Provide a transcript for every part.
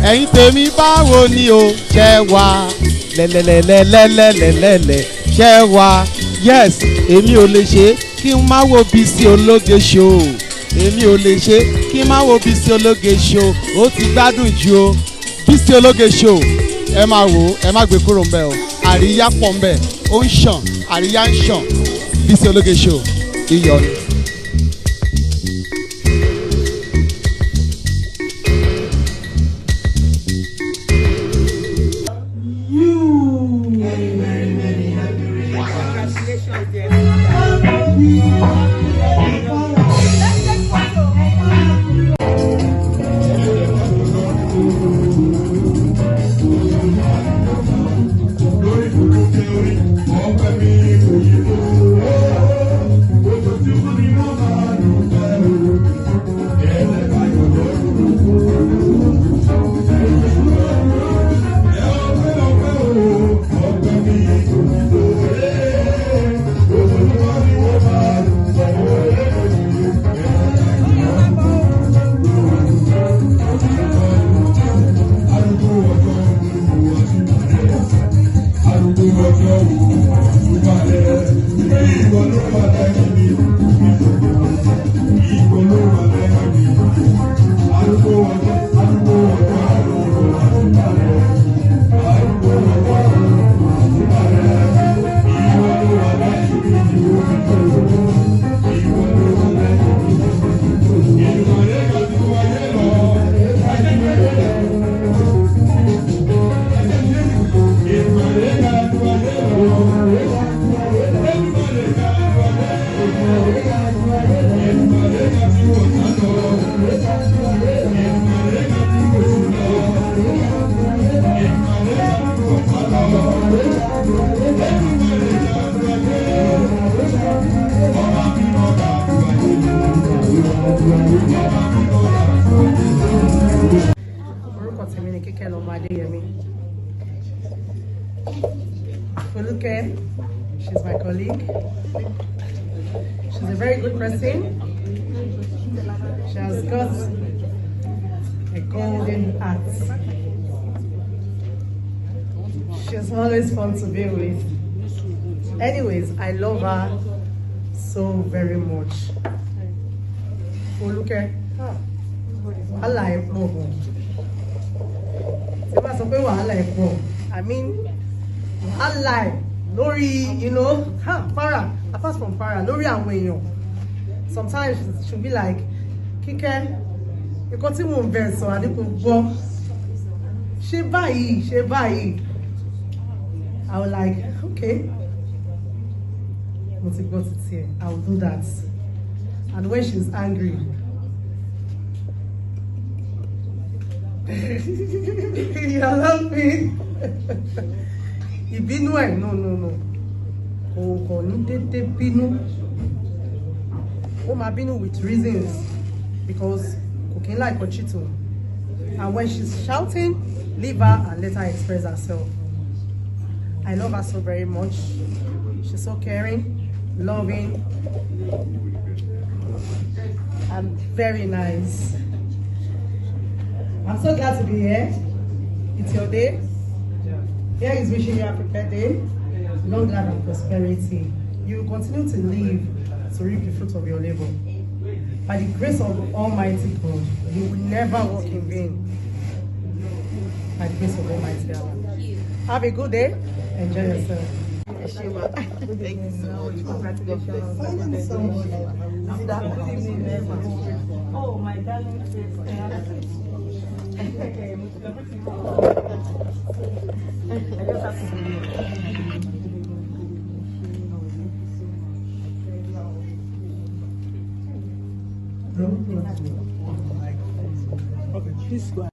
ẹ̀yin tèmi báwo ni o ṣẹ́ wá lẹ́lẹ́lẹ́lẹ́lẹ́lẹ́lẹ́ ṣẹ́ wá yes èmi ò lè ṣe kí n má wo Bisi Ologe Show èmi ò lè ṣe kí n má wo Bisi Ologe Show ó ti gbádùn jù o Bisi Ologe Show ẹ máa wò ó ẹ má gbé kúrò ńbẹ̀ o àríyá pọ̀ ńbẹ̀ ó ń ṣàn àríyá ń ṣàn Bisi Ologe Show iyọ̀ ni. Foluke, she's my colleague. She's a very good person. She has got a golden heart. She's always fun to be with. Anyways, I love her so very much. Foluke, I like her. I mean, I like Lori, you know, Farah, apart from Farah, Lori and Wenyo. Sometimes she'll be like, Kike, you continue to verse, so I didn't go. She buy. I was like, okay. I will do that. And when she's angry, you love me. Ìbínú ẹ̀ no. Kò ní dédé bínú. Ó máa bínú with reasons because kò kí n like Ochito. And when she's shouting, leave her and let her express herself. I love her so very much. She's so caring, loving, and very nice. I'm so glad to be here. It's your day. Here is wishing you a prepared day, long life and prosperity. You will continue to live to reap the fruit of your labor. By the grace of Almighty God, you will never walk in vain. By the grace of Almighty Allah. Have a good day. Enjoy yourself. Thank you so much. Congratulations. Thank you so much. Good evening. Oh, my darling sister. I just have to be okay, please go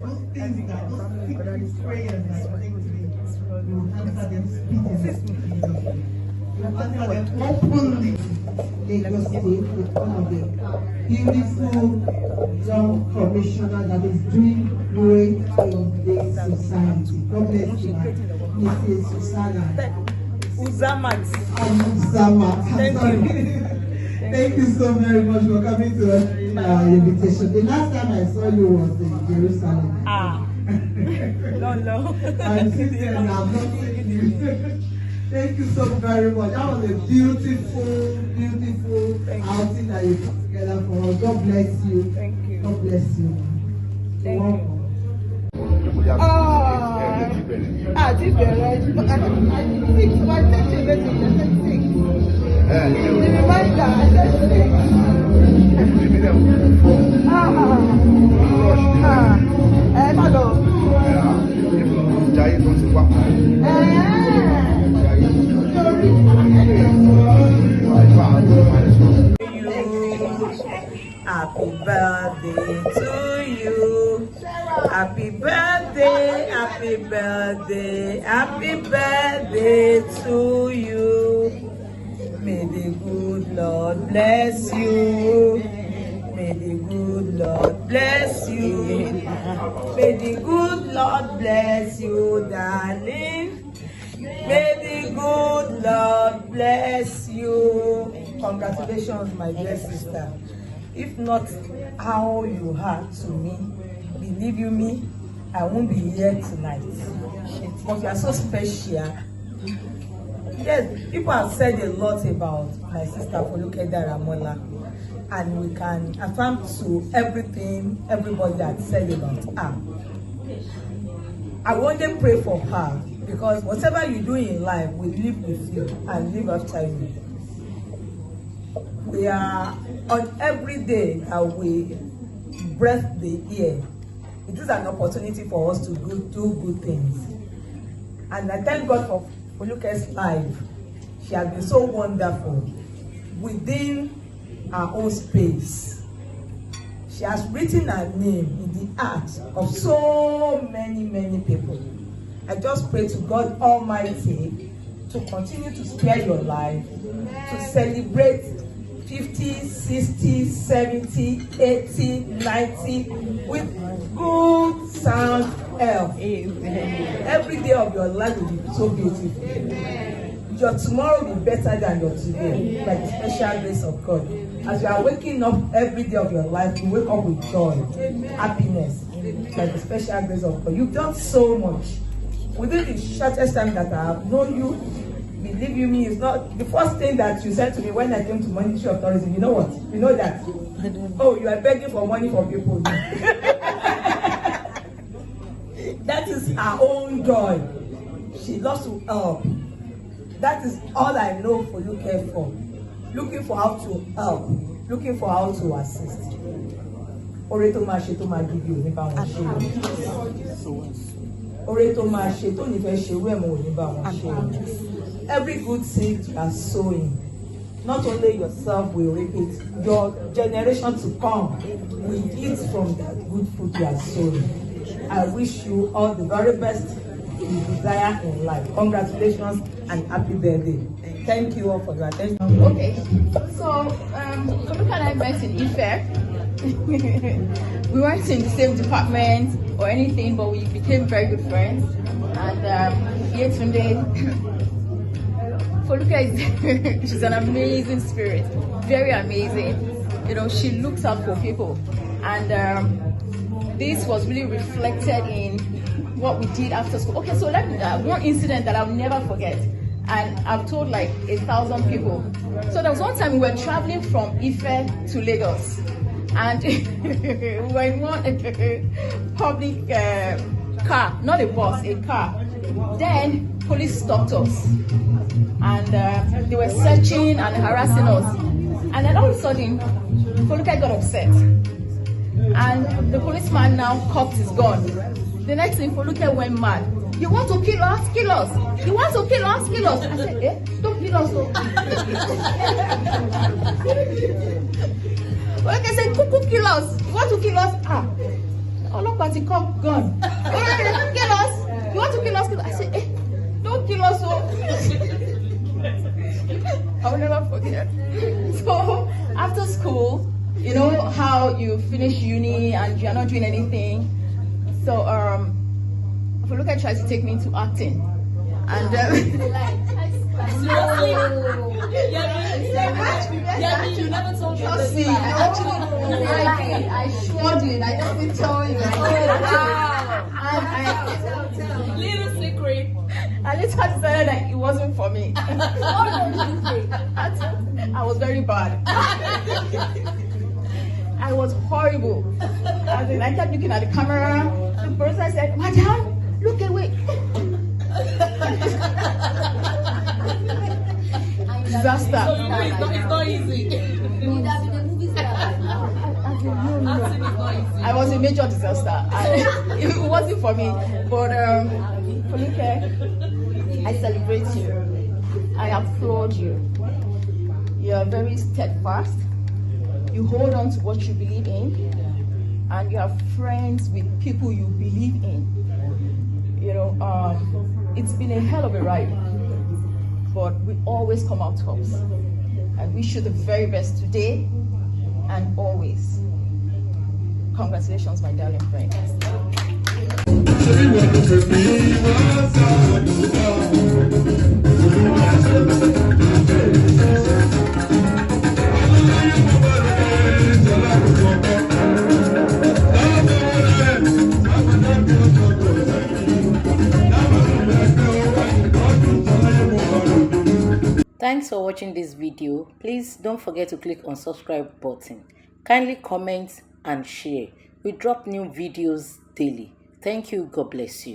openly Lagos State with one of the beautiful young commissioner that is doing great in this society. God bless you, Mrs. Susanna. Uzama. Thank you. Thank you so very much for coming to our invitation. The last time I saw you was in Jerusalem. No. And since then, I'm not seeing you. Thank you so very much. That was a beautiful, beautiful outing that you put together for us. God bless you. Thank you. God bless you. Thank You're you. This bẹ̀rẹ̀ six my teacher let me just six. The reminder I said six. Ẹ má lọ. Happy birthday to you. Happy birthday, happy birthday, happy birthday to you. May the good Lord bless you. May the good Lord bless you. May the good Lord bless you, darling. May the good Lord bless you. Congratulations, my dear sister. If not how you are to me, believe you me, I won't be here tonight. But you are so special. Yes, people have said a lot about my sister Foluke Daramola, and we can affirm to everything everybody had said about her. I want to pray for her, because whatever you do in life will live with you and live after you. We are on every day that we breathe the air. It is an opportunity for us to do good things. And I thank God for Foluke's life. She has been so wonderful within her own space. She has written her name in the hearts of so many people. I just pray to God Almighty to continue to spare your life, to celebrate 50, 60, 70, 80, 90 with good sound health. Amen. Every day of your life will be so beautiful. Amen. Your tomorrow will be better than your today. Amen. By the special grace of God. As you are waking up every day of your life, you wake up with joy, amen, happiness. Amen. By the special grace of God. You've done so much. Within the shortest time that I have known you, believe you me, it's not the first thing that you said to me when I came to Ministry of Tourism. You know what? You know that. Oh, you are begging for money for people. That is her own joy. She loves to help. That is all I know for you care for. Looking for how to help. Looking for how to assist. Ore to ma ṣe to ma give you nípa wọn ṣe. Ore to ma ṣe to ní fẹ́ ṣe wẹ mo nípa wọn ṣe. Every good seed you are sowing, not only yourself will reap it, your generation to come will eat from that good food you are sowing. I wish you all the very best you desire in life. Congratulations and happy birthday. Thank you all for your attention. Okay, so Foluke and I met in Ife. We weren't in the same department or anything, but we became very good friends. And here today, Foluke is she's an amazing spirit, very amazing. You know, she looks out for people, and this was really reflected in what we did after school. Okay, so let me one incident that I'll never forget, and I've told like 1,000 people. So there was one time we were traveling from Ife to Lagos, and we were in one public car, not a bus, a car. Then police stopped us, and they were searching and harassing us. And then all of a sudden, Foluke got upset, and the policeman now cocked his gun. The next thing, Foluke went mad. You want to kill us? Kill us. You want to kill us? Kill us. I said, eh? Don't kill us. Foluke said, Kuku, kill us. You want to kill us? Ah. Olopati cocked gun. Kill us. You want to kill us? Kill us. I said, eh? Don't kill us. I will never forget. So after school, you know how you finish uni and you're not doing anything. So Foluke tried to take me into acting, and you never told me. I sure did. I just didn't tell you. And later decided that it wasn't for me. I was very bad. I was horrible. I kept looking at the camera. The person said, "Madam, look away." Disaster. It's not easy. I was a major disaster. It wasn't for me. But Foluke, I celebrate you. I applaud you. You are very steadfast. You hold on to what you believe in, and you are friends with people you believe in. You know, it's been a hell of a ride, but we always come out tops. I wish you the very best today and always. Congratulations, my darling friend. Thanks for watching this video. Please don't forget to click on subscribe button. Kindly comment and share. We drop new videos daily. Thank you. God bless you.